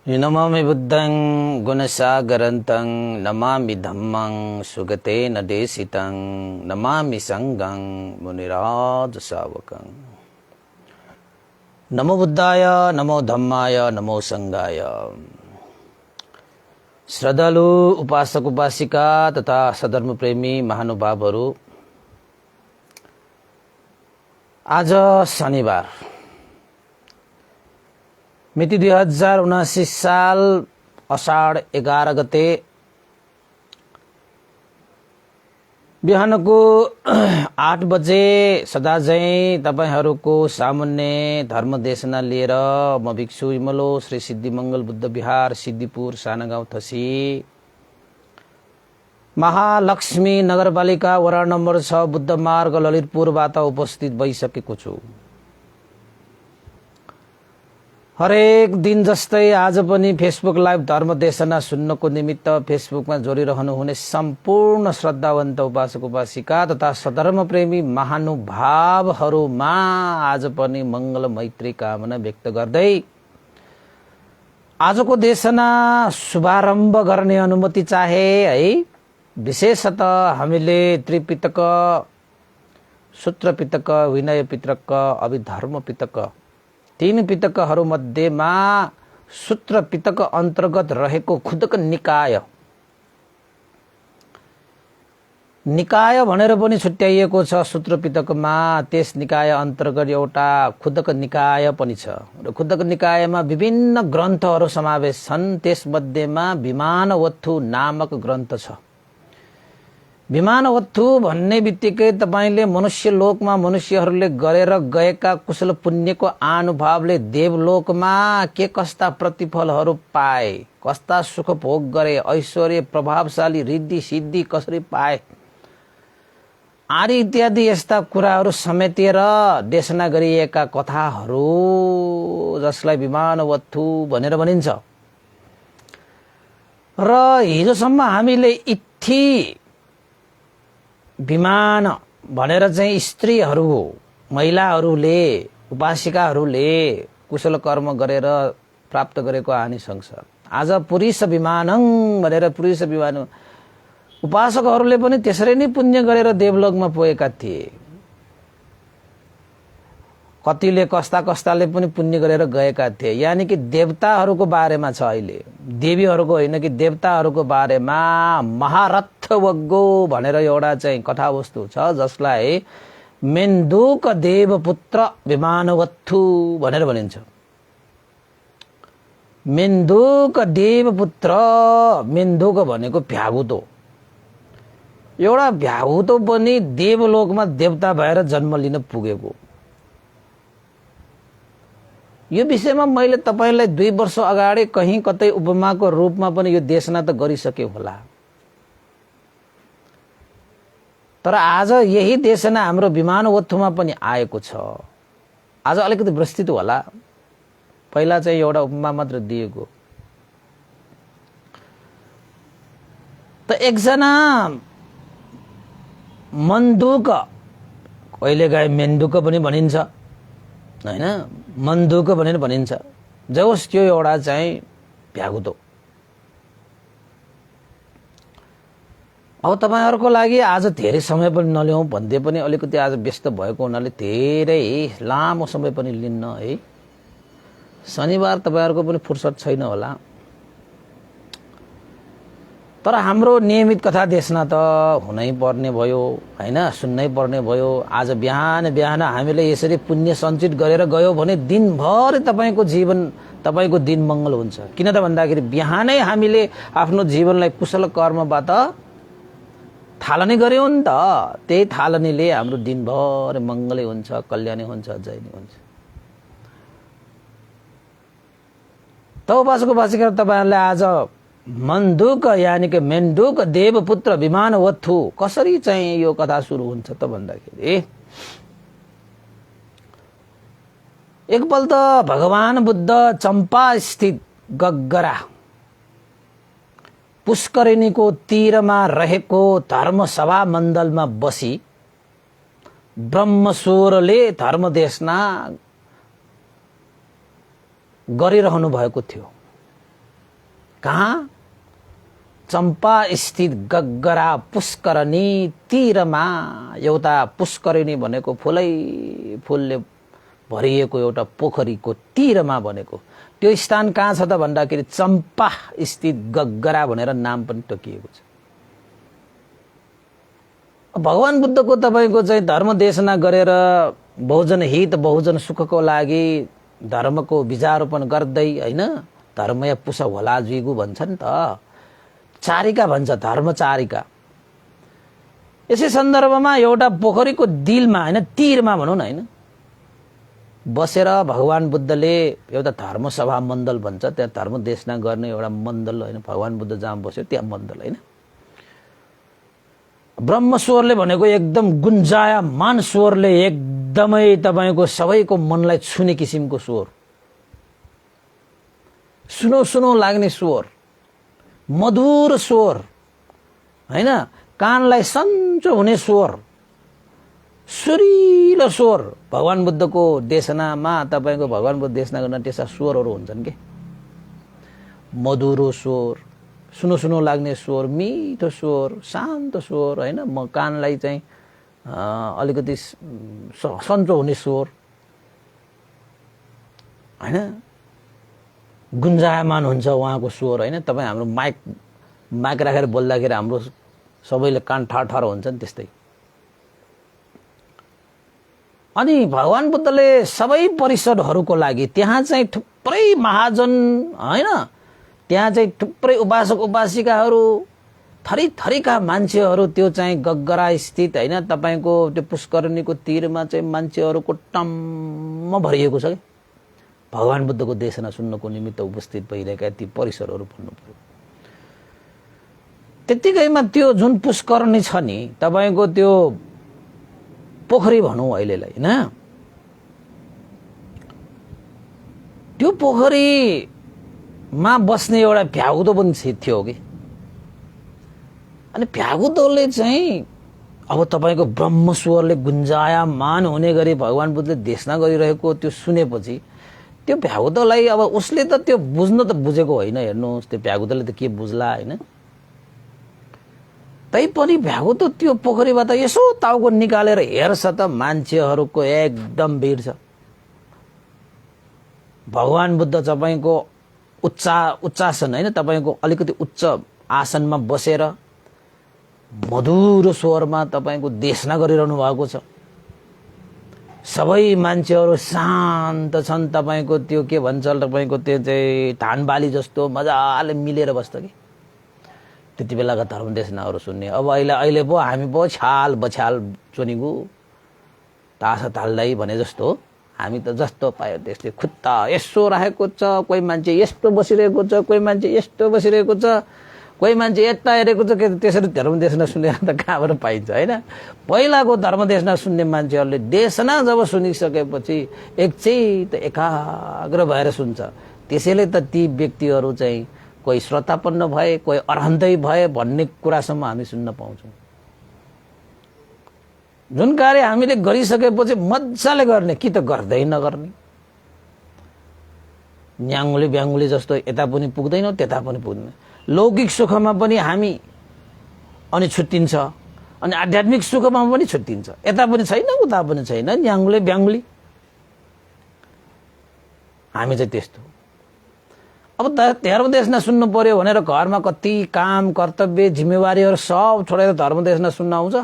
नमामि बुद्धं गुणसागरन्तं नमामि धम्मं सुगतेन देशितं नमामि संघं मुनिराजसावकं। नमो बुद्धाय, नमो धम्माय, नमो संघाय। श्रद्धालु उपासक उपासिका तथा सधर्म प्रेमी महानुभावहरू, आज शनिबार मिति 2079 साल अषाढ 11 गते बिहानको 8 बजे सदाझैं तपाईहरूको सामुन्ने धर्म देशना लिएर म भिक्षु इमलो श्री सिद्धिमंगल बुद्ध विहार सिद्धिपुर सानागाउँ थसी महालक्ष्मी नगरपालिका वडा नम्बर 6 बुद्ध मार्ग ललितपुरबाट उपस्थित भइसकेको छु। हरेक दिन जस्तै आज पनि फेसबुक लाइभ धर्म देशना सुन्नको निमित्त फेसबुकमा जोडिरहनु हुने सम्पूर्ण श्रद्धावन्त उपासक उपासिका तथा सधर्म प्रेमी महानुभावहरूमा आज पनि मंगल मैत्री कामना व्यक्त गर्दै आजको देशना शुभारम्भ गर्ने अनुमति चाहे है। विशेषतः हामीले त्रिपिटक, सूत्र पिटक, विनय पिटक, अभिधर्म पिटक, तीन पिटकहरू मध्येमा सूत्र पिटक अन्तर्गत रहेको खुदक निकाय भनेर पनि छुट्याइएको छ। सूत्र पिटकमा त्यस निकाय अन्तर्गत एउटा खुदक निकाय पनि छ र खुदक निकायमा विभिन्न ग्रन्थहरू समावेश छन्। त्यस मध्येमा विमानवत्थु नामक ग्रन्थ छ। विमानवत्थु भन्ने बित्तिकै तपाईले मनुष्य लोकमा मनुष्यहरूले गरेर गएका कुशल पुण्यको आनुभावले देवलोकमा के कस्ता प्रतिफलहरू पाए, कस्ता सुख भोग गरे, ऐश्वर्य, प्रभावशाली, रिद्धि सिद्धि कसरी पाए आदि इत्यादि यस्ता कुराहरू समेटेर देशना गरिएका कथाहरू जसलाई विमानवत्थु भनेर भनिन्छ। र हिजोसम्म हामीले इथी विमान भनेर चाहिँ स्त्रीहरू, महिलाहरूले, उपासिकाहरूले कुशल कर्म गरेर प्राप्त गरेको आनिसंस। आज पुरुष विमानं भनेर पुरुष विमान उपासकहरूले पनि त्यसरी नै पुण्य गरेर देवलोकमा पुगेका थिए। कतिले कस्ता कस्ताले पनि पुण्य गरेर गएका थिए। यानी कि देवताहरूको बारेमा छ अहिले, देवीहरूको होइन कि देवताहरूको बारेमा महारथवग्गो भनेर एउटा चाहिँ कथावस्तु छ जसलाई मेन्दुक देवपुत्र विमानवत्थु भनेर भनिन्छ। मेन्दुक देवपुत्र, मेन्दुक भनेको भ्यागुतो, एउटा भ्यागुतो पनि देवलोकमा देवता भएर जन्म लिन पुगेको। यो विषयमा मैले तपाईलाई 2 वर्ष अगाडि कहीं कतै उपमाको रूपमा पनि यो देशना त गरिसके होला। तर आज यही देशना हाम्रो विमानवत्थुमा पनि आएको छ। आज अलिकति विस्तृत होला, पहिला चाहिँ एउटा उपमा मात्र दिएको। त एकजना मन्दुक, कहिलेकाहीँ मेन्दुक पनि भनिन्छ हैन, मन्दुक भनेर भनिन्छ। जस त्यो एउटा चाहिँ भ्यागुतो। अब तपाईहरुको लागि आज धेरै समय पनि नल्याउँ भन्दै पनि अलिकति आज व्यस्त भएको हुनाले धेरै लामो समय पनि लिन्न है। शनिबार तपाईहरुको पनि फुर्सद छैन होला। तर हाम्रो नियमित कथा देशना त हुनै पर्ने भयो हैन, सुन्नै पर्ने भयो। आज बिहान बिहान हामीले यसरी पुण्य सञ्चित गरेर गयो भने दिनभर तपाईको जीवन, तपाईको दिन मंगल हुन्छ। किन त भन्दाखेरि बिहानै हामीले आफ्नो जीवनलाई कुशल कर्मबाट थालनी गर्यौं नि त। त्यही थालनीले हाम्रो दिनभर मंगलै हुन्छ, कल्याणी हुन्छ, जय नै हुन्छ। त उपासक उपासिका तपाईहरुलाई आज मन्दुक यानी कि मेन्दुक देवपुत्र विमानवत्थु कसरी चाहिँ यो कथा सुरु हुन्छ त भन्दाखेरि एकपल्ट भगवान बुद्ध चम्पा स्थित गग्गरा पुष्करिणीको तीरमा रहेको धर्मसभा मण्डलमा बसी ब्रह्मस्वरले धर्मदेशना गरिरहनु भएको थियो। कहाँ? चम्पा स्थित गग्गरा पुष्करणी तीरमा एउटा पुष्करिणी भनेको फुलै फुलले भरिएको एउटा पोखरीको तीरमा भनेको त्यो स्थान कहाँ छ त भन्दाखेरि चम्पा स्थित गग्गरा भनेर नाम पनि तोकिएको छ। भगवान बुद्धको तपाईको चाहिँ धर्म देशना गरेर बहुजन हित बहुजन सुखको लागि धर्मको बीजारोपण गर्दै हैन, धर्मया पुष होला जुइगु भन्छ नि त, चारिका भन्छ, धर्मचारिका। यसै सन्दर्भमा एउटा पोखरीको दिलमा हैन, तीरमा भनौँ न हैन, बसेर भगवान बुद्धले एउटा धर्मसभा मण्डल भन्छ, त्यहाँ धर्म देशना गर्ने एउटा मण्डल हैन, भगवान बुद्ध जहाँ बस्यो त्यहाँ मण्डल हैन। ब्रह्म स्वरले भनेको एकदम गुन्जायमान स्वरले एकदमै तपाईको सबैको मनलाई छुने किसिमको स्वर, सुनो सुनो लाग्ने स्वर, मधुर स्वर हैन, कानलाई सन्चो हुने स्वर, सुरिलो स्वर। भगवान बुद्धको देशनामा तपाईको भगवान बुद्ध देशना गर्न त्यस्ता स्वरहरू हुन्छन् के, मधुरो स्वर, सुनो सुनो लाग्ने स्वर, मिठो स्वर, शान्त स्वर हैन, म कानलाई चाहिँ अलिकति सन्चो हुने स्वर हैन, गुन्जायमान हुन्छ उहाँको स्वर हैन। तपाईँ हाम्रो माइक राखेर बोल्दाखेरि हाम्रो सबैले कान ठाडो हुन्छ नि त्यस्तै। अनि भगवान बुद्धले सबै परिषदहरूको लागि त्यहाँ चाहिँ थुप्रै महाजन हैन, त्यहाँ चाहिँ थुप्रै उपासक उपासिकाहरू, थरी थरीका मान्छेहरू त्यो चाहिँ गग्गरा स्थित हैन तपाईको त्यो पुष्करणीको तीरमा चाहिँ मान्छेहरूको टम्म भरिएको छ के, भगवान बुद्धको देशना सुन्नको निमित्त उपस्थित भइरहेका ती परिसरहरू भन्नु पर्यो। त्यतिकैमा त्यो जुन पुष्करणी छ नि तपाईको त्यो पोखरी भनौँ अहिलेलाई हैन, त्यो पोखरीमा बस्ने एउटा भ्यागुतो पनि थियो कि। अनि भ्यागुतोले चाहिँ अब तपाईको ब्रह्मस्वरले गुन्जायमान हुने गरी भगवान बुद्धले देशना गरिरहेको त्यो सुनेपछि त्यो भ्यागुतोलाई अब उसले त त्यो बुझ्न त बुझेको होइन, हेर्नुहोस् त्यो भ्यागुतोले त के बुझ्ला हैन। तैपनि भ्यागुतो त्यो पोखरीबाट यसो टाउको निकालेर हेर्छ त मान्छेहरूको एकदम भिड छ। भगवान बुद्ध तपाईको उच्चासन हैन, तपाईको अलिकति उच्च आसनमा बसेर मधुरो स्वरमा तपाईको देशना गरिरहनु भएको छ। सबै मान्छेहरू शान्त छन्, तपाईको त्यो के भन्छ तपाईको त्यो चाहिँ धान बाली जस्तो मजाले मिलेर बस्छ कि। त्यति बेलाका धर्म देशनाहरू सुन्ने। अब अहिले पो हामी पो छाल बछाल चोनिगु तासा ताल्दै भने जस्तो हामी त जस्तो पायो त्यस्तै खुट्टा यसो राखेको छ, कोही मान्छे यस्तो बसिरहेको छ, कोही मान्छे यस्तो बसिरहेको छ, कोही मान्छे यता हेरेको छ। त्यसरी धर्म देशना सुन्ने त कहाँबाट पाइन्छ हैन। पहिलाको धर्म देशना सुन्ने मान्छेहरूले देशना जब सुनिसकेपछि एकचैत एकाग्र भएर सुन्छ। त्यसैले त ती व्यक्तिहरू चाहिँ कोही श्रोतापन्न भए, कोही अरहन्तै भए भन्ने कुरासम्म हामी सुन्न पाउँछौँ। जुन कार्य हामीले गरिसकेपछि मजाले गर्ने कि त गर्दै नगर्ने, न्याङ्गुली ब्याङ्गुली जस्तो यता पनि पुग्दैनौँ त्यता पनि पुग्दैन। लौकिक सुखमा पनि हामी अनि छुट्टिन्छ, अनि आध्यात्मिक सुखमा पनि छुट्टिन्छ, यता पनि छैन उता पनि छैन, न्याङ्गुले ब्याङ्गुली हामी चाहिँ त्यस्तो। अब धर्म देशना सुन्नु पर्यो भनेर घरमा कति काम कर्तव्य जिम्मेवारीहरू सब छोडेर धर्म देशना सुन्न आउँछ।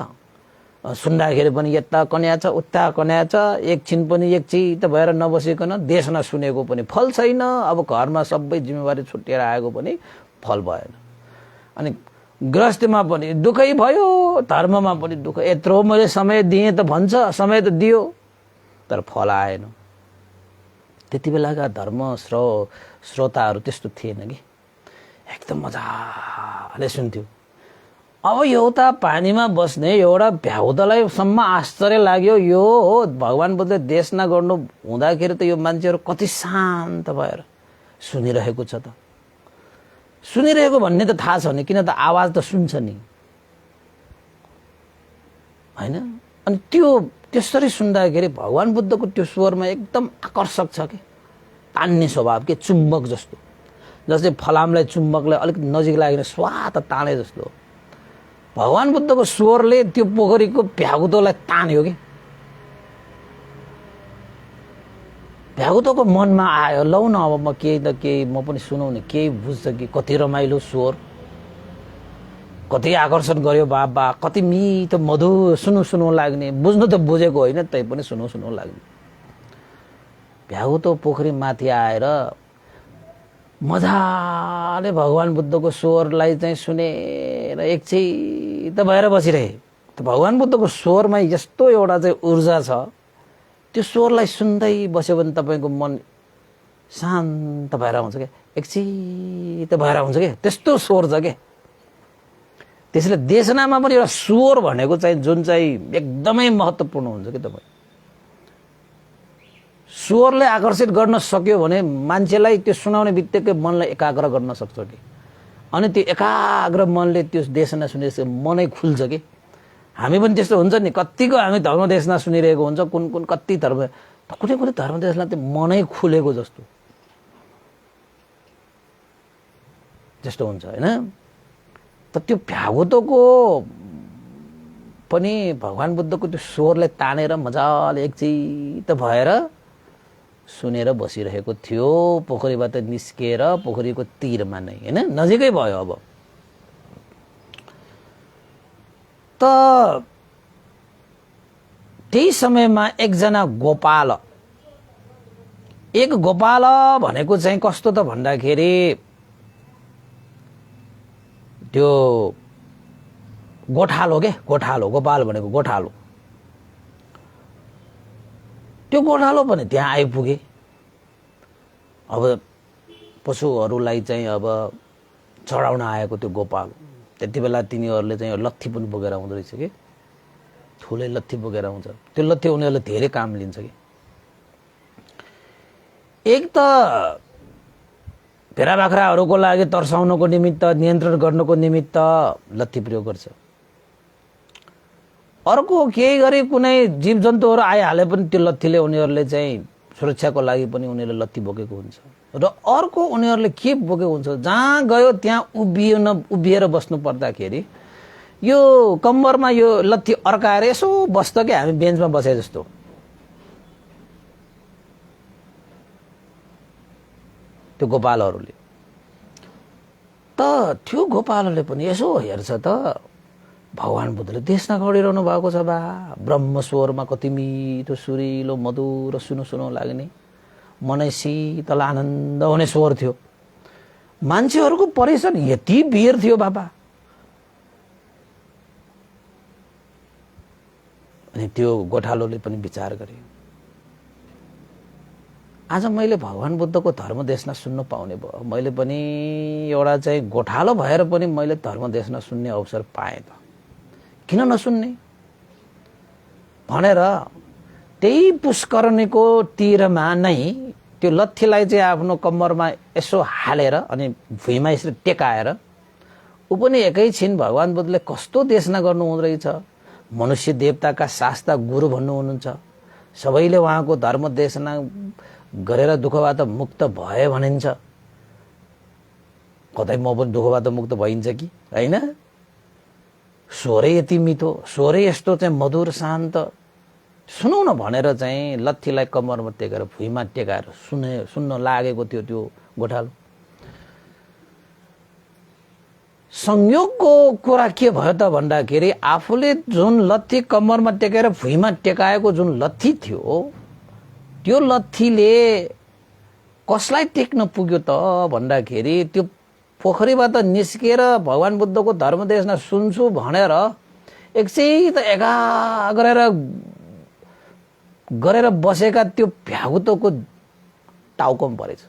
सुन्दाखेरि पनि यता कन्या छ उता कन्या छ, एकछिन पनि एकचित भएर नबसिकन देशना सुनेको पनि फल छैन। अब घरमा सबै जिम्मेवारी छुट्टिएर आएको पनि फल भएन। अनि गृहस्थीमा पनि दुःखै भयो, धर्ममा पनि दुःख। यत्रो मैले समय दिएँ त भन्छ, समय त दियो तर फल आएन। त्यति बेलाका धर्म श्रोताहरू त्यस्तो थिएन कि, एकदम मजाले सुन्थ्यो। अब एउटा पानीमा बस्ने एउटा भ्याउतालाई सम्म आश्चर्य लाग्यो, यो हो भगवान बुद्धले देशना गर्नु हुँदाखेरि त यो मान्छेहरू कति शान्त भएर सुनिरहेको छ त। सुनिरहेको भन्ने त थाहा छ नि, किन त आवाज त सुन्छ नि हैन। अनि त्यो त्यसरी सुन्दाखेरि भगवान बुद्धको त्यो स्वरमा एकदम आकर्षक छ कि, तान्ने स्वभाव के चुम्बक जस्तो जस्तै फलामलाई चुम्बकलाई अलिक नजिक लागेर स्वात ताने जस्तो भगवान बुद्धको स्वरले त्यो पोखरीको भ्यागुतोलाई तान्यो कि भ्यागुतोको मनमा आयो लौ न अब म केही त केही म पनि सुनाउने केही बुझ्छ कि कति रमाइलो स्वर कति आकर्षण गर्यो बाबा कति मिठो मधुर सुनु लाग्ने बुझ्नु त बुझेको होइन तै पनि सुनु लाग्ने भ्यागुतो पोखरी माथि आएर मजाले भगवान बुद्धको स्वरलाई चाहिँ सुनेर एकछिन भएर बसिरहे त भगवान बुद्धको स्वरमा यस्तो एउटा चाहिँ ऊर्जा छ त्यो स्वरलाई सुन्दै बस्यो भने तपाईँको मन शान्त भएर आउँछ क्या एकछिन भएर आउँछ क्या त्यस्तो स्वर छ क्या त्यसैले देशनामा पनि एउटा स्वर भनेको चाहिँ जुन चाहिँ एकदमै महत्त्वपूर्ण हुन्छ कि तपाईँ स्वरले आकर्षित गर्न सक्यो भने मान्छेलाई त्यो सुनाउने बित्तिकै मनलाई एकाग्र गर्न सक्छ कि अनि त्यो एकाग्र मनले त्यो देशना सुनेपछि मनै खुल्छ कि हामी पनि त्यस्तो हुन्छ नि कतिको हामी धर्म देशना सुनिरहेको हुन्छ कुन कति धर्म कुनै धर्म देशना त्यो मनै खुलेको जस्तो हुन्छ होइन त त्यो भ्यागुतोको पनि भगवान बुद्धको त्यो स्वरले तानेर मजाले एकचित भएर सुनेर बसिरहेको थियो पोखरीबाट निस्केर पोखरीको तीरमा नै हैन नजिकै भयो अब त त्यही समयमा एकजना गोपाल एक गोपाल भनेको चाहिँ कस्तो त भन्दाखेरि त्यो गोठालो के गोठालो गोपाल भनेको गोठालो त्यो गोठालो पनि त्यहाँ आइपुगे अब पशुहरूलाई चाहिँ अब चढाउन आएको त्यो गोपाल त्यति बेला तिनीहरूले चाहिँ लत्थी पनि बोकेर आउँदो रहेछ कि ठुलै लत्थी बोकेर आउँछ त्यो लत्थी उनीहरूले धेरै काम लिन्छ कि एक त भेडा बाख्राहरूको लागि तर्साउनको निमित्त नियन्त्रण गर्नको निमित्त लत्थी प्रयोग गर्छ अर्को केही गरी कुनै जीवजन्तुहरू आइहाले पनि त्यो लत्थीले उनीहरूले चाहिँ सुरक्षाको लागि पनि उनीहरूले लत्थी बोकेको हुन्छ र अर्को उनीहरूले के बोकेको हुन्छ जहाँ गयो त्यहाँ उभिएर बस्नु पर्दाखेरि यो कम्मरमा यो लत्थी अर्काएर यसो बस्छ कि हामी बेन्चमा बसे जस्तो त्यो गोपालहरूले त त्यो गोपालले पनि यसो हेर्छ त भगवान बुद्धले देशना गरिरहनु भएको छ बा ब्रह्म स्वरमा कति मिठो सुरिलो मधुर सुनो लाग्ने मनै शीतल आनन्द हुने स्वर थियो मान्छेहरूको परेशान यति भिड थियो बाबा अनि त्यो गोठालोले पनि विचार गरे आज मैले भगवान बुद्धको धर्म देशना सुन्न पाउने भयो मैले पनि एउटा चाहिँ गोठालो भएर पनि मैले धर्म देशना सुन्ने अवसर पाएँ त किन नसुन्ने भनेर त्यही पुष्करणीको तीरमा नै त्यो लत्थीलाई चाहिँ आफ्नो कम्मरमा यसो हालेर अनि भुइँमा यसरी टेकाएर ऊ पनि एकैछिन भगवान बुद्धले कस्तो देशना गर्नु हुँदो रहेछ मनुष्य देवताका शास्ता गुरु भन्नु हुनुहुन्छ सबैले उहाँको धर्म देशना गरेर दुःखबाट मुक्त भए भनिन्छ कतै म पनि दुःखबाट मुक्त भइन्छ कि हैन स्वरै यति मिठो स्वरै यस्तो चाहिँ मधुर शान्त सुनौ न भनेर चाहिँ लत्थीलाई कम्मरमा टेकेर भुइँमा टेकाएर सुन्न लागेको थियो त्यो गोठालो संयोगको कुरा के भयो त भन्दाखेरि आफूले जुन लत्थी कम्मरमा टेकेर भुइँमा टेकाएको जुन लत्थी थियो त्यो लत्थीले कसलाई टेक्न पुग्यो त भन्दाखेरि त्यो पोखरीबाट निस्केर भगवान बुद्धको धर्म देशना सुन्छु भनेर एकछिन त एकाग्र गरेर बसेका त्यो भ्यागुतोको टाउकोमा परेछ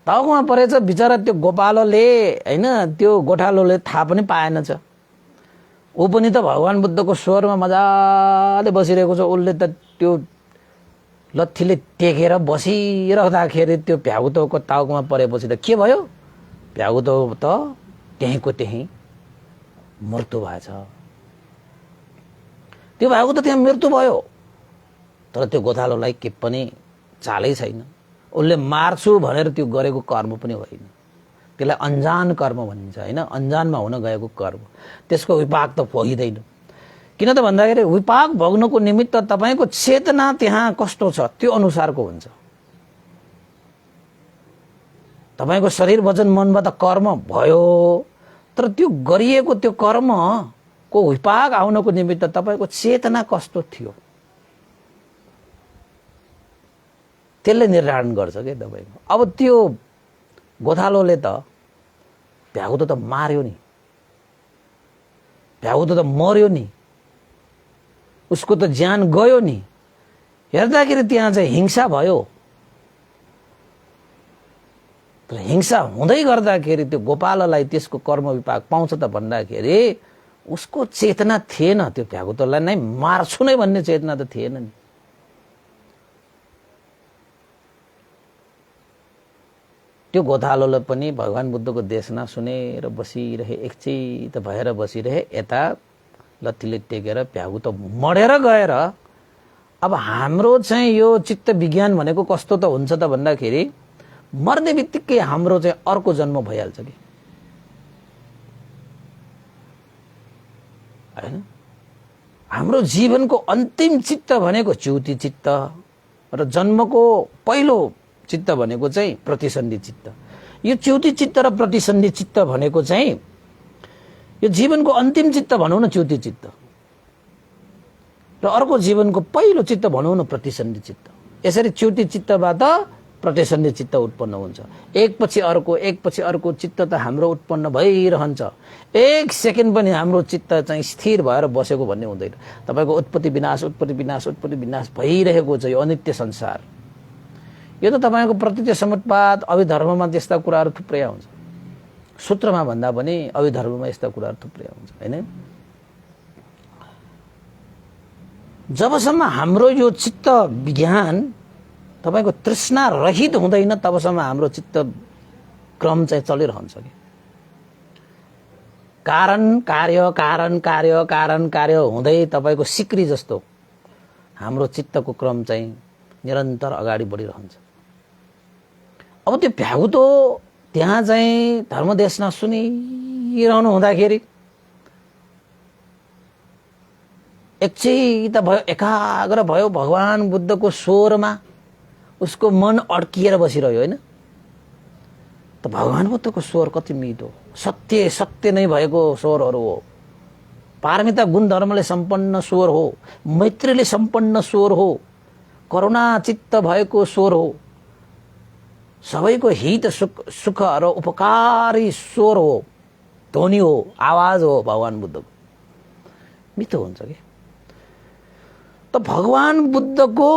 टाउकोमा परेछ बिचरा त्यो गोपालले हैन त्यो गोठालोले थाहा पनि पाएनछ ऊ पनि त भगवान बुद्धको स्वरमा मजाले बसिरहेको छ उसले त त्यो लत्थीले टेकेर बसिरहँदाखेरि त्यो भ्यागुतोको टाउकोमा परेपछि त के भयो भ्यागुतो त त्यहीँको त्यहीँ मृत्यु भएछ त्यो भ्यागुतो त्यहाँ मृत्यु भयो तर त्यो गोठालोलाई के पनि चालै छैन उसले मार्छु भनेर त्यो गरेको कर्म पनि होइन, त्यसलाई अनजान कर्म भनिन्छ होइन, अनजानमा हुन गएको कर्म, त्यसको विपाक त भोगिँदैन। किन त भन्दाखेरि विपाक भोग्नको निमित्त तपाईको चेतना त्यहाँ कस्तो छ त्यो अनुसारको हुन्छ। तपाईको शरीर वचन मनबाट कर्म भयो, तर त्यो गरिएको त्यो कर्मको विपाक आउनको निमित्त तपाईको चेतना कस्तो थियो त्यसले निर्धारण गर्छ के तपाईको। अब त्यो गोथालोले त भ्यागुतो त मार्यो नि, भ्यागुतो त मर्यो नि, उसको त ज्यान गयो नि। हेर्दाखेरि त्यहाँ चाहिँ हिंसा भयो, तर हिंसा हुँदै गर्दाखेरि त्यो गोपाललाई त्यसको कर्म विपाक पाउँछ त भन्दाखेरि उसको चेतना थिएन, त्यो भ्यागुतोलाई नै मार्छु नै भन्ने चेतना त थिएन नि। त्यो गोथालोले पनि भगवान बुद्धको देशना सुनेर बसिरहे, एकचित भएर बसिरहे, यता लत्तीले टेकेर भ्यागुतो मरेर गएर। अब हाम्रो चाहिँ यो चित्त विज्ञान भनेको कस्तो त हुन्छ त भन्दाखेरि मर्ने बित्तिकै हाम्रो चाहिँ अर्को जन्म भइहाल्छ कि हैन। हाम्रो जीवनको अन्तिम चित्त भनेको च्युति चित्त र जन्मको पहिलो चित्त भनेको चाहिँ प्रतिसन्धि चित्त। यो च्युति चित्त र प्रतिसन्धि चित्त भनेको चाहिँ यो जीवनको अन्तिम चित्त भनौँ न च्युति चित्त, र अर्को जीवनको पहिलो चित्त भनौँ न प्रतिसन्धि चित्त। यसरी च्युति चित्तबाट प्रतिसन्धि चित्त उत्पन्न हुन्छ। एकपछि अर्को चित्त त हाम्रो उत्पन्न भइरहन्छ। एक सेकेन्ड पनि हाम्रो चित्त चाहिँ स्थिर भएर बसेको भन्ने हुँदैन। तपाईको उत्पत्ति विनाश भइरहेको छ यो अनित्य संसार। यो त तपाईको प्रत्यक्ष समुत्पाद अभिधर्ममा त्यस्ता कुराहरू थुप्रै आउँछ, सूत्रमा भन्दा पनि अभिधर्ममा यस्ता कुराहरू थुप्रै आउँछ हैन। जबसम्म हाम्रो यो चित्त विज्ञान तपाईको तृष्णा रहित हुँदैन तबसम्म हाम्रो चित्त क्रम चाहिँ चलिरहन्छ कि कारण कार्य हुँदै तपाईको सिक्री जस्तो हाम्रो चित्तको क्रम चाहिँ निरन्तर अगाडि बढिरहन्छ। अब त्यो भ्यागुतो त्यहाँ चाहिँ धर्मदेशना सुनिरहनु हुँदाखेरि एकचित भयो, एकाग्र भयो भगवान बुद्धको स्वरमा, उसको मन अड्किएर बसिरह्यो हैन। त भगवान बुद्धको स्वर कति मिठो, सत्य नै भएको स्वरहरू हो, पारमिता गुण धर्मले सम्पन्न स्वर हो, मैत्रीले सम्पन्न स्वर हो, करुणा चित्त भएको स्वर हो, सबैको हित सुख र उपकारी स्वर हो, ध्वनि हो, आवाज हो भगवान बुद्धको। मिठो हुन्छ कि त भगवान बुद्धको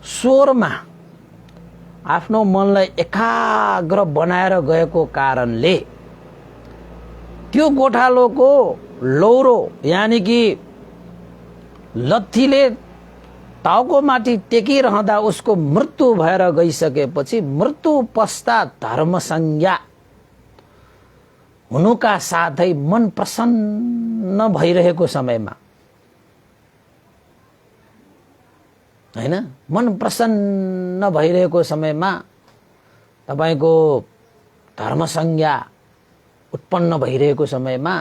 स्वरमा आफ्नो मनलाई एकाग्र बनाएर गएको कारणले त्यो गोठालोको लौरो यानी कि लत्थीले टाउको माथि टेकिरहँदा उसको मृत्यु भएर गइसकेपछि मृत्यु पश्चात धर्म संज्ञा हुनुका साथै मन प्रसन्न भइरहेको समयमा हैन, मन प्रसन्न भइरहेको समयमा तपाईको धर्म संज्ञा उत्पन्न भइरहेको समयमा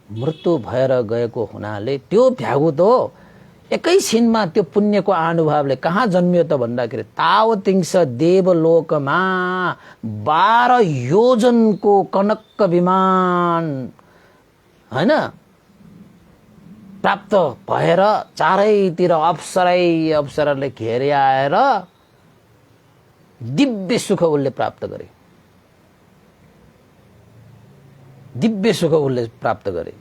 मृत्यु भएर गएको हुनाले त्यो भ्यागुतो एकैछिनमा त्यो पुण्यको अनुभवले कहाँ जन्मियो त भन्दाखेरि तावतिंश देवलोकमा 12 योजनको कनक विमान हैन प्राप्त भएर चारैतिर अप्सराले घेरिआएर दिव्य सुख उसले प्राप्त गरे, दिव्य सुख उसले प्राप्त गरे।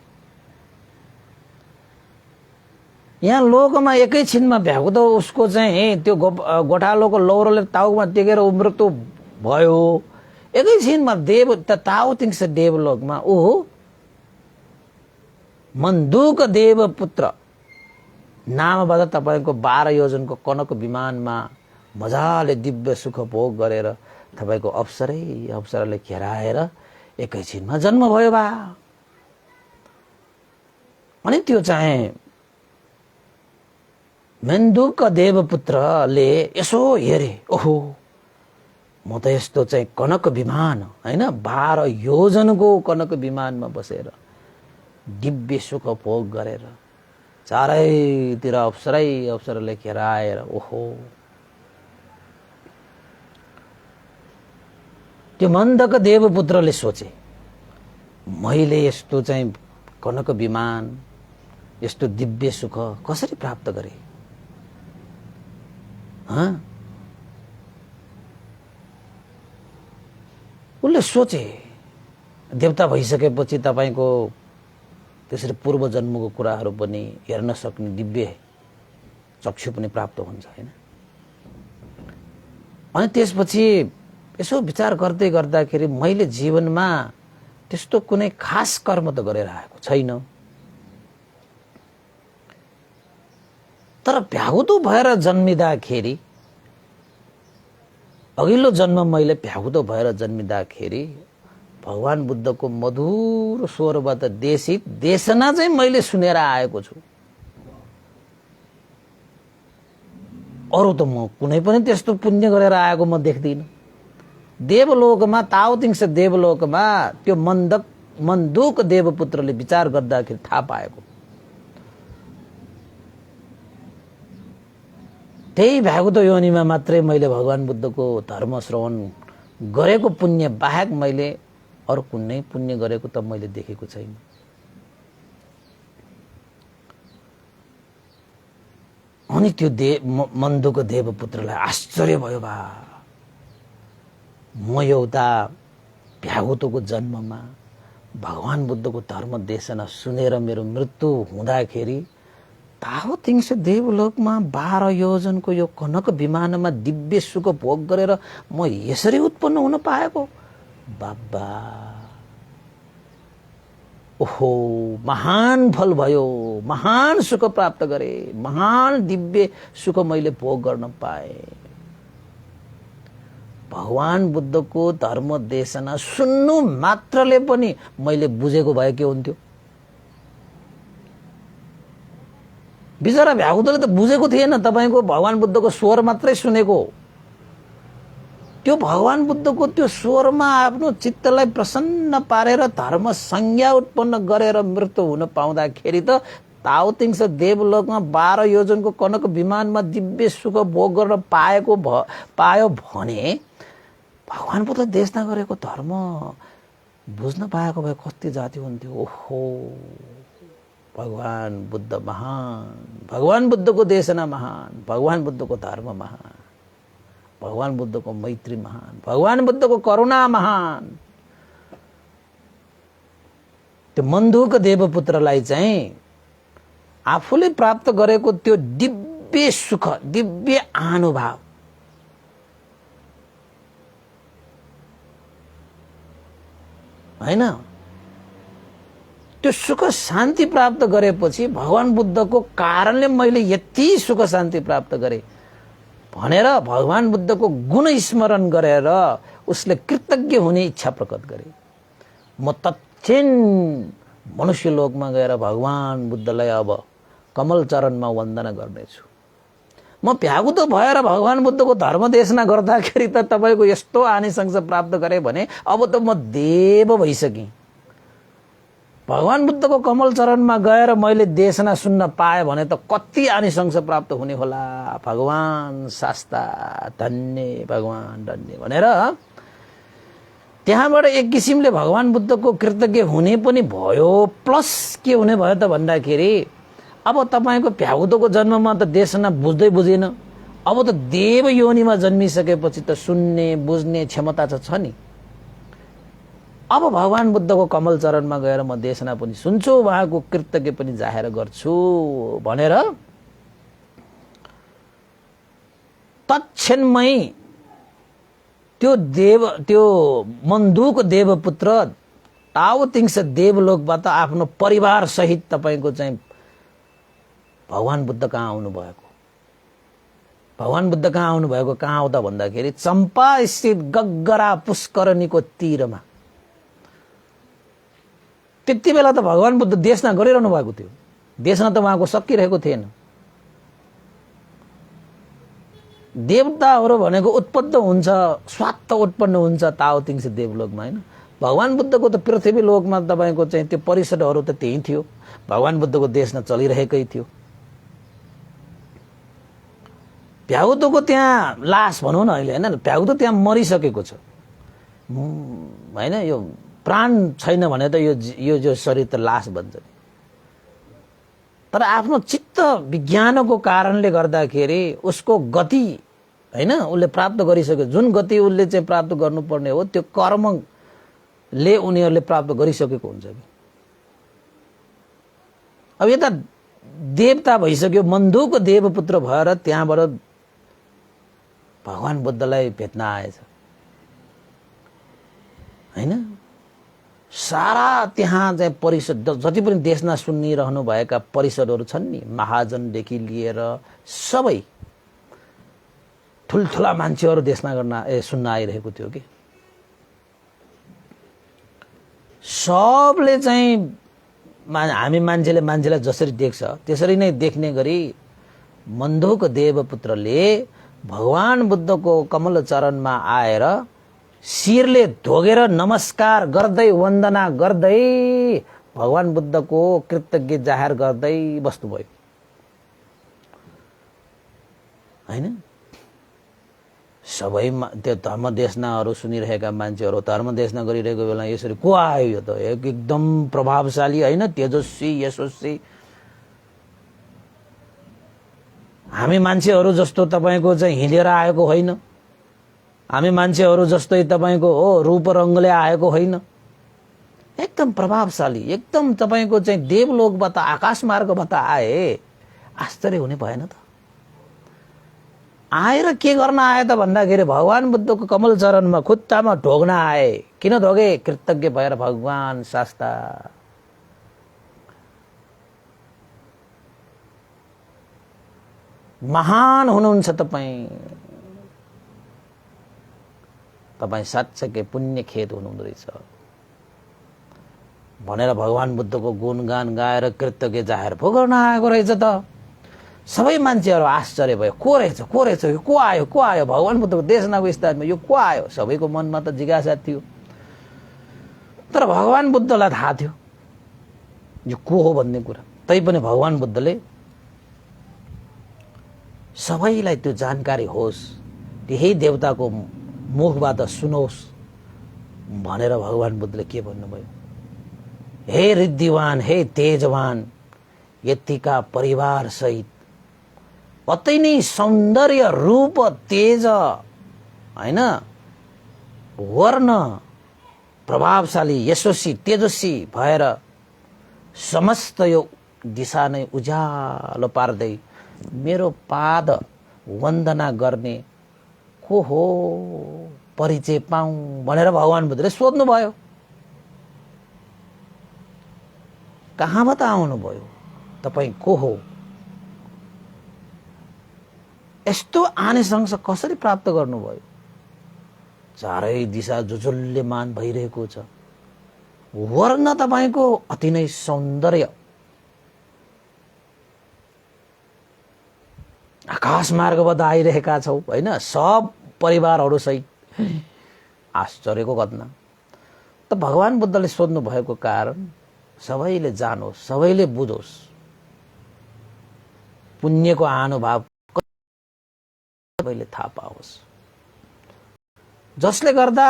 यहाँ लोकमा एकैछिनमा भ्यागुतो उसको चाहिँ त्यो गोठालोको लौरोले टाउकोमा टेकेर मृत्यु भयो। एकैछिनमा देव तावतिंश देवलोकमा ओहो मन्दुक देव पुत्र नामबाट तपाईको 12 योजनको कनक विमानमा मजाले दिव्य सुख भोग गरेर तपाईको अप्सराले घेराएर एकैछिनमा जन्म भयो बा। अनि त्यो चाहिँ मेन्दुक देवपुत्रले यसो हेरे, ओहो म त यस्तो चाहिँ कनक विमान हैन 12 योजनको कनक विमानमा बसेर दिव्य सुख भोग गरेर चारैतिर अप्सरै अप्सराले घेराएर, ओहो त्यो मन्दक देवपुत्रले सोचे मैले यस्तो चाहिँ कनक विमान यस्तो दिव्य सुख कसरी प्राप्त गरे? उसले सोचे देवता भइसकेपछि तपाईको त्यसरी पूर्व जन्मको कुराहरू पनि हेर्न सक्ने दिव्य चक्षु पनि प्राप्त हुन्छ हैन। अनि त्यसपछि यसो विचार गर्दै गर्दाखेरि मैले जीवनमा त्यस्तो कुनै खास कर्म त गरेर आएको छैन, तर भ्यागुतो भएर जन्मिँदाखेरि अघिल्लो जन्म मैले भ्यागुतो भएर जन्मिँदाखेरि भगवान बुद्धको मधुर स्वरबाट देशित देशना चाहिँ मैले सुनेर आएको छु। अरु त म कुनै पनि त्यस्तो पुण्य गरेर आएको म देख्दिन। देवलोकमा ताओतिङ्स देवलोकमा त्यो मन्दुक देवपुत्रले विचार गर्दाखेरि थाहा पाएको त्यही भ्यागुतो योनिमा मात्रै मैले भगवान बुद्धको धर्म श्रवण गरेको पुण्य बाहेक मैले अरु कुनै पुण्य गरेको त मैले देखेको छैन। अनि त्यो मन्दुक देवपुत्रलाई आश्चर्य भयो, बा म एउटा भ्यागुतोको जन्ममा भगवान बुद्धको धर्म देशना सुनेर मेरो मृत्यु हुँदाखेरि ताओतिङ्स देवलोकमा 12 योजनको यो कनक विमानमा दिव्य सुख भोग गरेर म यसरी उत्पन्न हुन पाएको। बाबा ओहो महान फल भयो, महान सुख प्राप्त गरे, महान दिव्य सुख मैले भोग गर्न पाए। भगवान बुद्धको धर्म देशना सुन्नु मात्रले पनि मैले बुझेको भए के हुन्थ्यो? बिचरा भ्यागुतोले त बुझेको थिएन, तपाईको भगवान बुद्धको स्वर मात्रै सुनेको। त्यो भगवान बुद्धको त्यो स्वरमा आफ्नो चित्तलाई प्रसन्न पारेर धर्म संज्ञा उत्पन्न गरेर मृत्यु हुन पाउँदाखेरि त ताओतिङ्स देवलोकमा 12 योजनको कनक विमानमा दिव्य सुख भोग गर्न पायो भने भगवान बुद्ध देशना गरेको धर्म बुझ्न पाएको भए कति जाति हुन्थ्यो। ओहो भगवान बुद्ध महान, भगवान बुद्धको देशना महान, भगवान बुद्धको धर्म महान, भगवान बुद्धको मैत्री महान, भगवान बुद्धको करुणा महान। त्यो मन्दुक देवपुत्रलाई चाहिँ आफूले प्राप्त गरेको त्यो दिव्य सुख, दिव्य अनुभव हैन, त्यो सुख शान्ति प्राप्त गरेपछि भगवान बुद्धको कारणले मैले यति सुख शान्ति प्राप्त गरे भनेर भगवान बुद्धको गुण स्मरण गरेर उसले कृतज्ञ हुने इच्छा प्रकट गरे। म तत्क्षण मनुष्य लोकमा गएर भगवान बुद्धलाई अब कमल चरणमा वन्दना गर्नेछु। म भ्यागुतो भएर भगवान बुद्धको धर्म देशना गर्दाखेरि त तपाईको यस्तो आनिसंस प्राप्त गरे भने अब त म देव भइसकेँ। भगवान बुद्धको कमल चरणमा गएर मैले देशना सुन्न पाए भने त कति आनिसंस प्राप्त हुने होला। भगवान शास्ता धन्य, भगवान धन्य भनेर त्यहाँबाट एक किसिमले भगवान बुद्धको कृतज्ञ हुने पनि भयो। प्लस के हुने भयो त भन्दाखेरि अब तपाईको भ्यागुतोको जन्ममा त देशना बुझ्दै बुझेन, अब त देव योनिमा जन्मिसकेपछि त सुन्ने बुझ्ने क्षमता छ नि। अब भगवान बुद्धको कमल चरणमा गएर म देशना पनि सुन्छु, उहाँको कृतज्ञ पनि जाहेर गर्छु भनेर तत्क्षणमै त्यो मन्दुक देवपुत्र ताओतिङ्स देवलोकबाट आफ्नो परिवार सहित तपाईको चाहिँ भगवान बुद्ध कहाँ आउनु भएको। भगवान बुद्ध कहाँ आउनु भएको, कहाँ आउँदा भन्दाखेरि चम्पा स्थित गग्गरा पुष्करणीको तीरमा। त्यति बेला त भगवान बुद्ध देशना गरिरहनु भएको थियो, देशना त उहाँको सकिरहेको थिएन। देवताहरू भनेको उत्पन्न हुन्छ, स्वात्त उत्पन्न हुन्छ ताओ तिङसे देवलोकमा, होइन? भगवान बुद्धको त पृथ्वी लोकमा तपाईँको चाहिँ त्यो परिषदहरू त त्यही थियो, भगवान बुद्धको देशमा चलिरहेकै थियो। भ्यागुतोको त्यहाँ लास भनौँ न अहिले, होइन? भ्यागुतो त्यहाँ मरिसकेको छ, होइन? यो प्राण छैन भने त यो जो शरीर त लास बन्छ नि। तर आफ्नो चित्त विज्ञानको कारणले गर्दाखेरि उसको गति, होइन, उसले प्राप्त गरिसक्यो। जुन गति उसले चाहिँ प्राप्त गर्नुपर्ने हो त्यो कर्मले उनीहरूले प्राप्त गरिसकेको हुन्छ कि। अब यता देवता भइसक्यो, मन्दुको देवपुत्र भएर त्यहाँबाट भगवान बुद्धलाई भेट्न आएछ, होइन? सारा त्यहाँ चाहिँ परिषद, जति पनि देशमा सुनिरहनु भएका परिषदहरू छन् नि, महाजनदेखि लिएर सबै ठुल्ठुला मान्छेहरू देशमा सुन्न आइरहेको थियो कि। सबले चाहिँ हामी मान्छेलाई जसरी देख्छ त्यसरी नै देख्ने गरी मन्दुक देवपुत्रले भगवान बुद्धको कमल चरणमा आएर शिरले धोगेर नमस्कार गर्दै, वन्दना गर्दै भगवान बुद्धको कृतज्ञ जाहेर गर्दै बस्नुभयो, होइन? सबै त्यो धर्मदेशनाहरू सुनिरहेका मान्छेहरू धर्मदेशना गरिरहेको बेला यसरी को आयो? यो त एकदम प्रभावशाली, होइन? तेजस्वी, यशस्वी, हामी मान्छेहरू जस्तो तपाईँको चाहिँ हिँडेर आएको होइन, हामी मान्छेहरू जस्तै तपाईँको हो रूप रङ्गले आएको होइन, एकदम प्रभावशाली, एकदम तपाईँको चाहिँ देवलोकबाट आकाश मार्गबाट आए। आश्चर्य हुने भएन त? आएर के गर्न आए त भन्दाखेरि भगवान बुद्धको कमल चरणमा खुट्टामा ढोग्न आए। किन ढोगे? कृतज्ञ भएर भगवान शास्ता महान हुनुहुन्छ तपाईँ, तपाईँ साँच्चै पुण्य खेत हुनुहुँदो रहेछ भनेर भगवान बुद्धको गुणगान गाएर कृतज्ञ जाहेर पो गर्न आएको रहेछ त। सबै मान्छेहरू आश्चर्य भयो, को रहेछ, को रहेछ, यो को आयो भगवान बुद्धको देशनाको स्थानमा, यो को आयो? सबैको मनमा त जिज्ञासा थियो। तर भगवान बुद्धलाई थाहा थियो यो को हो भन्ने कुरा। तैपनि भगवान बुद्धले सबैलाई त्यो जानकारी होस्, त्यही देवताको मुखबाट सुनोस् भनेर भगवान बुद्धले के भन्नुभयो? हे रिद्धिवान, हे तेजवान, यतिका परिवार सहित अति नै सौन्दर्य, रूप, तेज, होइन, वर्ण, प्रभावशाली, यशस्वी, तेजस्वी भएर समस्त यो दिशा नै उज्यालो पार्दै मेरो पाद वन्दना गर्ने को हो, परिचय पाऊँ भनेर भगवान बुद्धले सोध्नुभयो। कहाँबाट आउनुभयो? तपाईँ को हो? यस्तो आनिसंस कसरी प्राप्त गर्नुभयो? चारै दिशा जुजुल्यमान भइरहेको छ, वर्ण तपाईको अति नै सौन्दर्य, आकाश मार्गबाट आइरहेका छौ, होइन? सब परिवारहरू सहित। आश्चर्यको घटना। त भगवान बुद्धले सोध्नु भएको कारण सबैले जानोस्, सबैले बुझोस्, पुण्यको अनुभव सबैले थाहा पाओस्, जसले गर्दा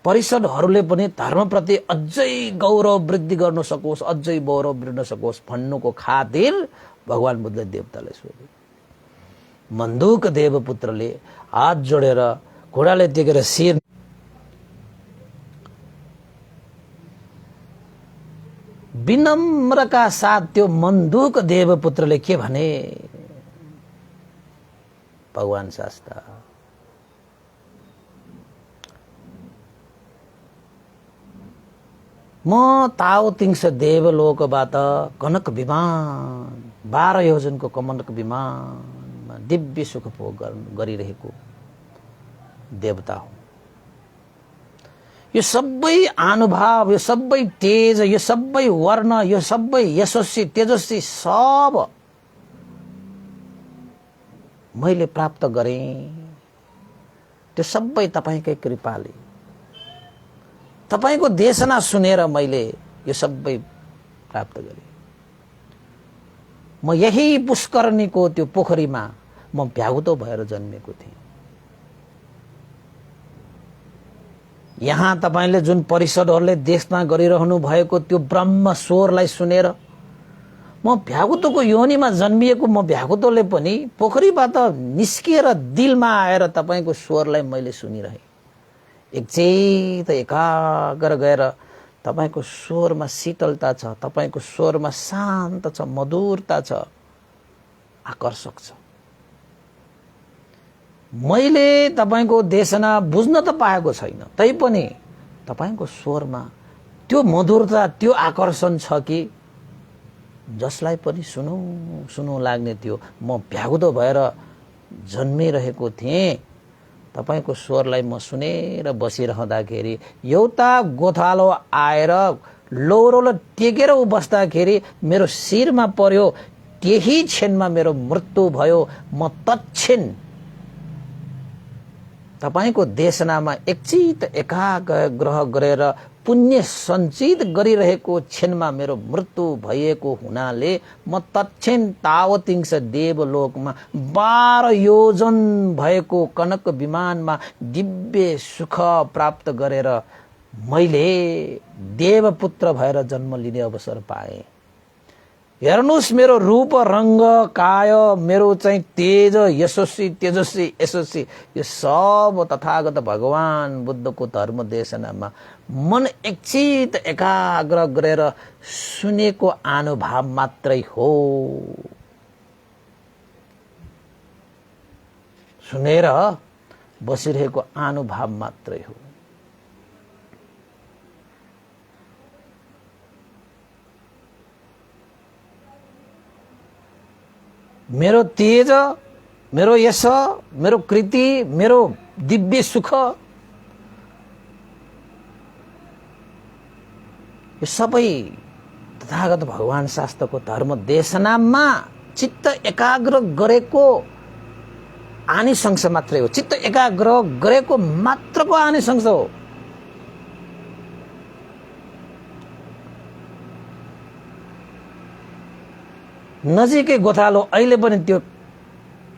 परिषदहरूले पनि धर्मप्रति अझै गौरव वृद्धि गर्न सकोस्, अझै गौरव बढ्न सकोस् भन्नुको खातिर भगवान बुद्धले देवतालाई सोधे। मन्दुक देवपुत्रले हात जोडेर घोडाले टेकेर शिर विनम्रका साथ त्यो मन्दुक देवपुत्रले के भने? भगवान शास्ता, म ताओ तिङस देवलोकबाट कनक विमान 12 योजनको कनक विमानमा दिव्य सुख भोग गरिरहेको देवता हो। यो सबै अनुभव, यो सबै तेज, यो सबै वर्ण, यो सबै यशस्वी तेजस्वी सब मैले प्राप्त गरेँ, त्यो सबै तपाईकै कृपाले, तपाईको देशना सुनेर मैले यो सबै प्राप्त गरेँ। म यही पुष्करणीको त्यो पोखरीमा म भ्यागुतो भएर जन्मेको थिएँ। यहाँ तपाईले जुन परिषदहरूले देशमा गरिरहनु भएको त्यो ब्रह्म स्वरलाई सुनेर म भ्यागुतोको योनिमा जन्मिएको म भ्यागुतोले पनि पोखरीबाट निस्किएर दिलमा आएर तपाईको स्वरलाई मैले सुनिरहेँ। एकचेत एकाग्र गएर तपाईको स्वरमा शीतलता छ, तपाईको स्वरमा शान्त छ, मधुरता छ, आकर्षक छ। मैले तपाईको देशना बुझ्न त पाएको छैन, तैपनि तपाईको स्वरमा त्यो मधुरता, त्यो आकर्षण छ कि जसलाई पनि सुनौ सुनौ लाग्ने थियो। म भ्यागुतो भएर जन्मिरहेको थिएँ। तपाईको स्वरलाई म सुनेर बसिरहँदाखेरि एउटा गोथालो आएर लौरोले टेकेर बस्दाखेरि मेरो शिरमा पर्यो। त्यही क्षणमा मेरो मृत्यु भयो। म तत्क्षण तपाईको देशनामा एकचित एकाग्रह गरेर पुण्य सञ्चित गरिरहेको क्षणमा मेरो मृत्यु भएको हुनाले म तत्क्षण तावतिंश देवलोकमा 12 योजन भएको कनक विमानमा दिव्य सुख प्राप्त गरेर मैले देवपुत्र भएर जन्म लिने अवसर पाएँ। हेर्नुस् मेरो रूप रंग काय, मेरो चाहिँ तेज यशस्वी तेजस्वी यशस्वी, यो सब तथागत भगवान बुद्धको धर्म देशनामा मन एकचित एकाग्र गरेर सुनेको अनुभव मात्रै हो। सुनेर बसिरहेको अनुभव मात्रै हो। मेरो तेज, मेरो यश, मेरो कृति, मेरो दिव्य सुख, यो सबै तथागत भगवान शास्त्रको धर्म देशनामा चित्त एकाग्र गरेको आनिशंस मात्रै हो। चित्त एकाग्र गरेको मात्रको आनिशंस हो। नजिकै गोथालो अहिले पनि त्यो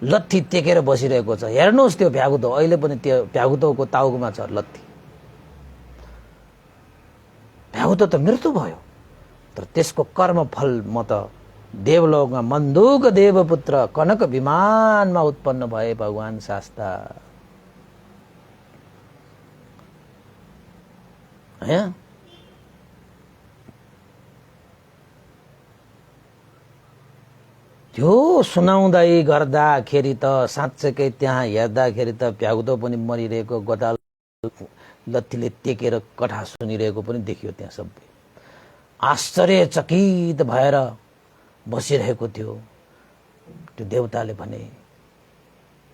लत्ठी टेकेर बसिरहेको छ। हेर्नुहोस् त्यो भ्यागुतो अहिले पनि त्यो भ्यागुतोको टाउकोमा छ लत्ठी। भ्यागुतो त मृत्यु भयो, तर त्यसको कर्मफल म त देवलोकमा मन्दुक देवपुत्र कनक विमानमा उत्पन्न भए भगवान शास्ता। त्यो सुनाउँदै गर्दाखेरि त साँच्चैकै त्यहाँ हेर्दाखेरि त भ्यागुतो पनि मरिरहेको, गोदाल लत्तीले टेकेर कथा सुनिरहेको पनि देखियो। त्यहाँ सबै आश्चर्यचकित भएर बसिरहेको थियो। त्यो देवताले भने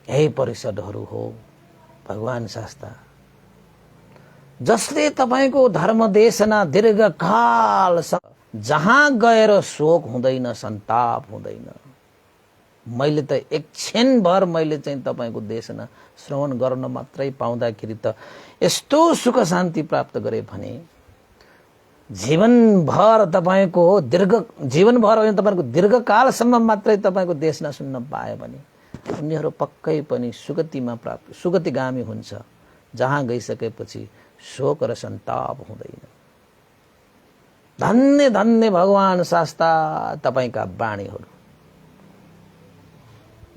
यही परिषदहरू हो भगवान शास्ता, जसले तपाईको धर्म देशना दीर्घकाल जहाँ गएर शोक हुँदैन, सन्ताप हुँदैन। मैले त एक क्षण भर मैले चाहिँ तपाईको देशना श्रवण गर्न मात्रै पाउँदाखेरि त यस्तो सुख शान्ति प्राप्त गरे भने जीवनभर तपाईको जीवनभर होइन, तपाईको दीर्घकालसम्म मात्रै तपाईको देशना सुन्न पाए भने उनीहरू पक्कै पनि सुगतिमा प्राप्त सुगतिगामी हुन्छ, जहाँ गइसकेपछि शोक र सन्ताप हुँदैन। धन्य धन्य भगवान शास्ता तपाईका वाणीहरू,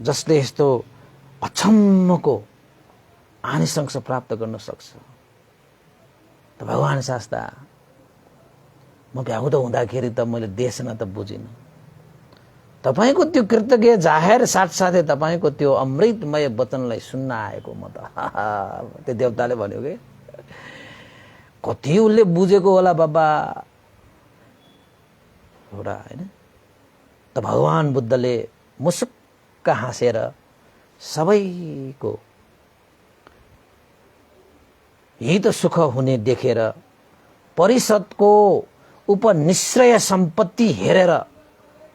जसले यस्तो अचम्मको आनिशंस प्राप्त गर्न सक्छ। त भगवान शास्ता, म भ्यागुतो हुँदाखेरि त मैले देशना त बुझिन। तपाईको त्यो कृतज्ञ जाहेर साथसाथै तपाईको त्यो अमृतमय वचनलाई सुन्न आएको म त। त्यो देवताले भन्यो कि कति उसले बुझेको होला बाबा एउटा, हैन? त भगवान बुद्धले मुसुक्क हाँसेर सबैको हित सुख हुने देखेर परिषदको उपनिश्रय सम्पत्ति हेरेर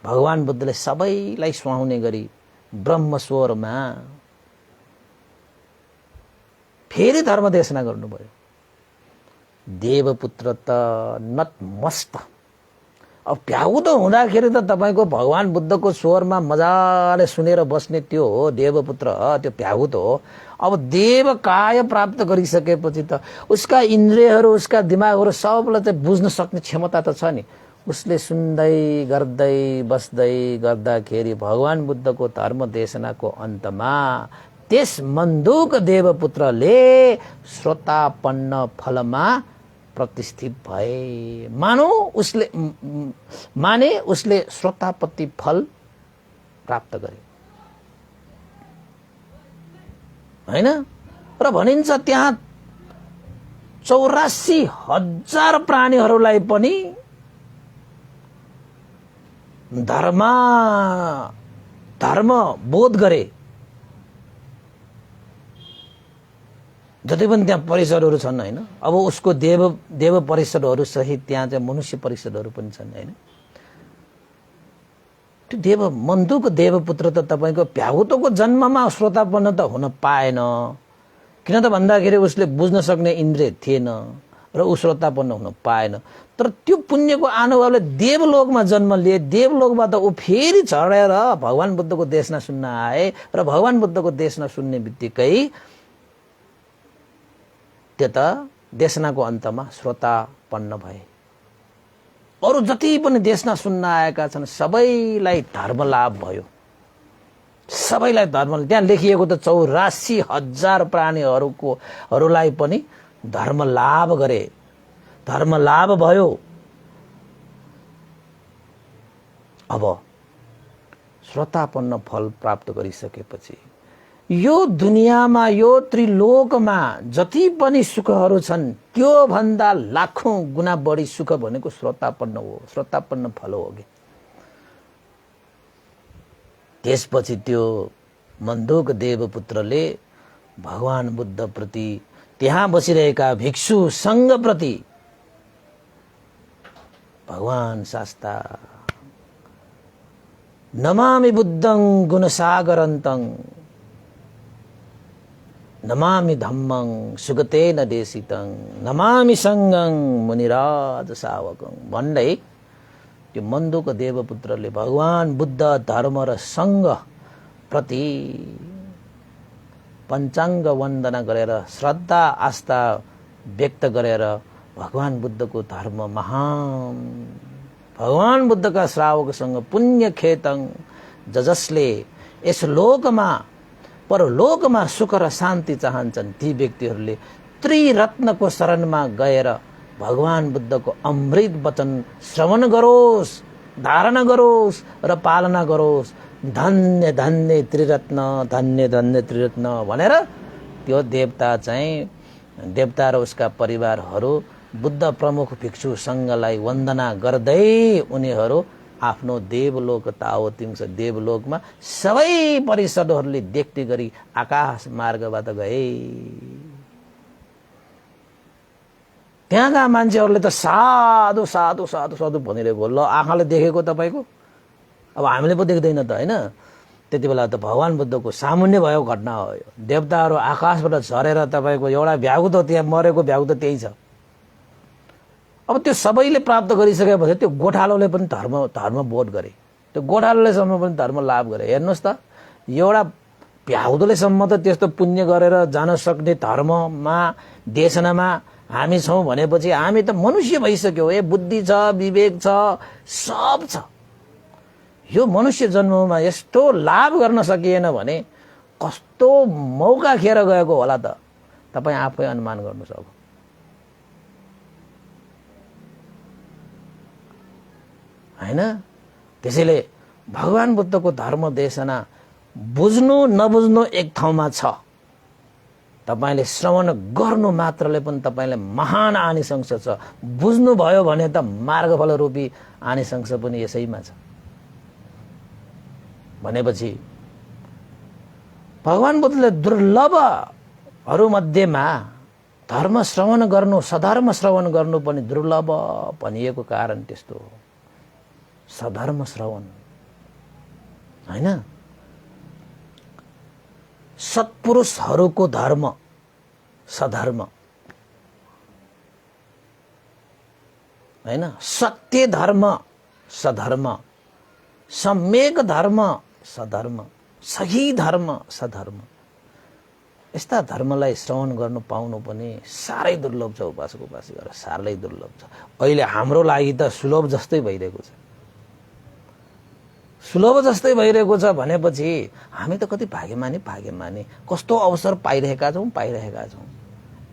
भगवान बुद्धले सबैलाई सुहाउने गरी ब्रह्मस्वरमा फेरि धर्म देशना गर्नुभयो। देवपुत्र त नतमस्त। अब भ्याउतो हुँदाखेरि त तपाईको भगवान बुद्धको स्वरमा मजाले सुनेर बस्ने त्यो हो देवपुत्र, त्यो भ्याउतो हो। अब देव काय प्राप्त गरिसकेपछि त उसका इन्द्रियहरू, उसका दिमागहरू सबलाई चाहिँ बुझ्न सक्ने क्षमता त छ नि। उसले सुन्दै गर्दै बस्दै गर्दाखेरि भगवान बुद्धको धर्म देशनाको अन्तमा त्यस मन्दुक देवपुत्रले श्रोतापन्न फलमा प्रतिष्ठित भए। माने उसले श्रोतापत्ति फल प्राप्त गरे हैन। र भनिन्छ त्यहाँ 84,000 प्राणीहरूलाई पनि धर्म बोध गरे। जति पनि त्यहाँ परिषदहरू छन् हैन। अब उसको देव परिषदहरू सहित त्यहाँ चाहिँ मनुष्य परिषदहरू पनि छन् हैन। त्यो देव मन्दुक देवपुत्र त तपाईको भ्याउतोको जन्ममा श्रोतापन्न त हुन पाएन। किन त भन्दाखेरि उसले बुझ्न सक्ने इन्द्रिय थिएन र ऊ श्रोतापन्न हुन पाएन। तर त्यो पुण्यको अनुभवले देवलोकमा जन्म लिए। देवलोकबाट ऊ फेरि चढेर भगवान बुद्धको देशना सुन्न आए र भगवान बुद्धको देशना सुन्ने बित्तिकै त्यता देशनाको अन्तमा श्रोतापन्न भए। अरु जति पनि देशना सुन्न आएका छन् सबैलाई धर्म लाभ भयो। सबैलाई धर्म, त्यहाँ लेखिएको त 84,000 प्राणीहरूलाई पनि धर्म लाभ गरे, धर्म लाभ भयो। अब श्रोतापन्न फल प्राप्त गरिसकेपछि यो दुनियाँमा, यो त्रिलोकमा जति पनि सुखहरू छन् त्यो भन्दा लाखौं गुना बढी सुख भनेको श्रोतापन्न हो, श्रोतापन्न फल हो कि। त्यसपछि त्यो मन्दुक देवपुत्रले भगवान बुद्ध प्रति, त्यहाँ बसिरहेका भिक्षु संघ प्रति भगवान शास्ता नमामि बुद्धं गुणसागरन्तं नमामि धम्मं सुगतेन देशितं नमामि संघं मुनिराज सावकं भन्दै त्यो मन्दुक देवपुत्रले भगवान बुद्ध धर्म र संघ प्रति पञ्चाङ्ग वन्दना गरेर श्रद्धा आस्था व्यक्त गरेर भगवान बुद्धको धर्म महान, भगवान बुद्धका श्रावकसँग पुण्य खेतङ जसले यस लोकमा परलोकमा सुख र शान्ति चाहन्छन् ती व्यक्तिहरूले त्रिरत्नको शरणमा गएर भगवान बुद्धको अमृत वचन श्रवण गरोस्, धारणा गरोस् र पालना गरोस्। धन्य धन्य त्रिरत्न, धन्य धन्य त्रिरत्न भनेर त्यो देवता र उसका परिवारहरू बुद्ध प्रमुख भिक्षु संघलाई वन्दना गर्दै उनीहरू आफ्नो देवलोक ताओतिङ देवलोकमा सबै परिषदहरूले देख्ने गरी आकाश मार्गबाट गए। त्यहाँका मान्छेहरूले त साधु साधु साधु साधु भनिरहेको, ल आँखाले देखेको तपाईको, अब हामीले पो देख्दैन त हैन। त्यति बेला त भगवान बुद्धको सामुन्य भएको घटना हो यो। देवताहरू आकाशबाट झरेर तपाईको एउटा भ्यागु त त्यहाँ मरेको भ्यागु त त्यही छ। अब त्यो सबैले प्राप्त गरिसकेपछि त्यो गोठालोले पनि धर्म बोध गरे, त्यो गोठालोले सम्म पनि धर्म लाभ गरे। हेर्नुहोस् त, एउटा भ्याउदोले सम्म त त्यस्तो पुण्य गरेर जान सक्ने धर्ममा देशनामा हामी छौं भनेपछि हामी त मनुष्य भइसक्यो। ए बुद्धि छ, विवेक छ, सब छ। यो मनुष्य जन्ममा यस्तो लाभ गर्न सकिएन भने कस्तो मौका खेर गएको होला त तपाई आफै अनुमान गर्नुस्। अब हैन, त्यसैले भगवान बुद्धको धर्म देशना बुझ्नु नबुझ्नु एक ठाउँमा छ। तपाईले श्रवण गर्नु मात्रले पनि तपाईलाई महान आनिसंस छ। बुझ्नु भयो भने त मार्गफल रूपी आनिसंस पनि यसैमा छ। भनेपछि भगवान बुद्धले दुर्लभहरू मध्येमा धर्म श्रवण गर्नु, सधर्म श्रवण गर्नु पनि दुर्लभ भनिएको कारण त्यस्तो हो। सधर्म श्रवण हैन, सत्पुरुषहरूको धर्म सधर्म हैन, सत्य धर्म सधर्म, सम्यक धर्म सधर्म, सही धर्म सधर्म, यस्ता धर्मलाई श्रवण गर्नु पाउनु पनि साह्रै दुर्लभ छ। उपासक उपासिकाहरू साह्रै दुर्लभ छ। अहिले हाम्रो लागि त सुलभ जस्तै भइरहेको छ। सुलभ जस्तै भइरहेको छ भनेपछि हामी त कति भाग्यमानी कस्तो अवसर पाइरहेका छौँ।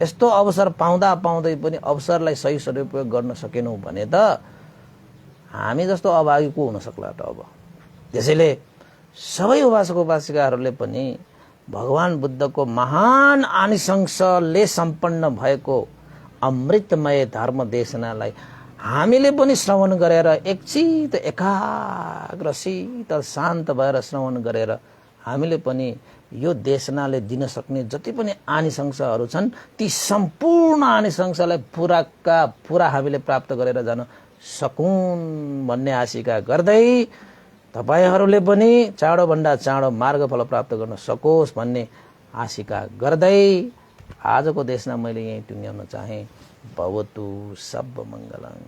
यस्तो अवसर पाउँदा पाउँदै पनि अवसरलाई सही सदुपयोग गर्न सकेनौँ भने त हामी जस्तो अभागी को हुन सक्ला त अब। त्यसैले सबै उपासक उपासिकाहरूले पनि भगवान बुद्धको महान आनिशंसले सम्पन्न भएको अमृतमय धर्म देशनालाई हामीले पनि श्रवण गरेर एकचित एकाग्र शीतल शान्त भएर श्रवण गरेर हामीले पनि यो देशनाले दिन सक्ने जति पनि आनिशंसहरू छन् ती सम्पूर्ण आनिशंसलाई पुरा हामीले प्राप्त गरेर जान सकून् भन्ने आशिका गर्दै तपाईहरूले पनि चाँडोभन्दा चाँडो मार्गफल प्राप्त गर्न सकोस् भन्ने आशिका गर्दै आजको देशना मैले यही टुङ्ग्याउन चाहे। भवतु सब मङ्गलम्।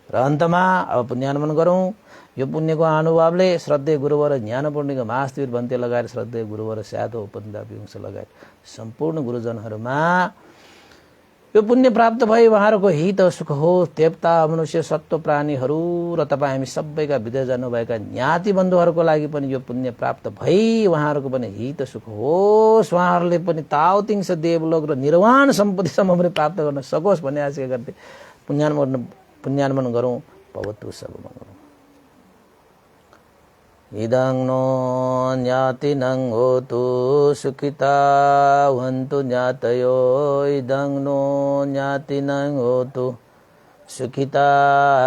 र अन्तमा अब पुण्यानुमन गरौँ। यो पुण्यको अनुभवले श्रद्धेय गुरुवर ज्ञानपूर्णिका महास्थिर भन्ते लगाएर श्रद्धेय गुरुवर स्यादो उपन्दापिंश लगायत सम्पूर्ण गुरुजनहरूमा यो पुण्य प्राप्त भई उहाँहरूको हित सुख हो। देवता मनुष्य सत्व प्राणीहरू र तपाईँ हामी सबैका विदेश जानुभएका ज्ञाति बन्धुहरूको लागि पनि यो पुण्य प्राप्त भई उहाँहरूको पनि हित सुख होस्। उहाँहरूले पनि तावतिंश देवलोक र निर्वाण सम्पत्तिसम्म पनि प्राप्त गर्न सकोस् भन्ने आशा गर्दै पुण्यानुमन गरौँ। भवतु सब मङ्गलम्। इदं नो ज्ञातिनं होतु सुखिता वन्तु ज्ञातयो। इदं नो ज्ञातिनं होतु सुखिता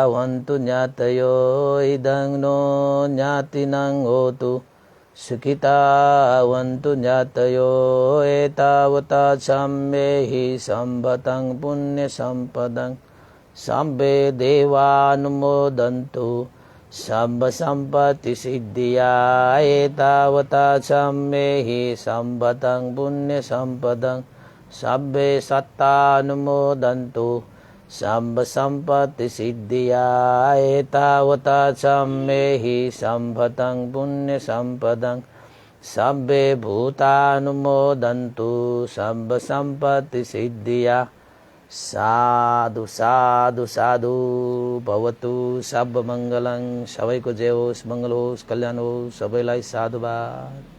वन्तु ज्ञातयो। इदं नो ज्ञातिनं होतु सुखिता वन्तु ज्ञातयो। एतावता सम्मेहि सम्भतं पुण्यसम्पदं सम्भे देवानुमोदन्तु सम्भ सम्पत्ति सिद्धिया। एतावता सम्मेहि सम्भतं पुण्य सम्पदं सब्बे सत्तानुमोदन्तु सम्भ सम्पत्ति सिद्धिया। एतावता सम्मेहि सम्भतं पुण्य सम्पदं सब्बे भूतानुमोदन्तु सम्भ सम्पत्ति सिद्धिया। साधु साधु साधु। भवतु सब मङ्गलं। सबैको जय होस्, मङ्गल होस्, कल्याण होस्। सबैलाई साधुवाद।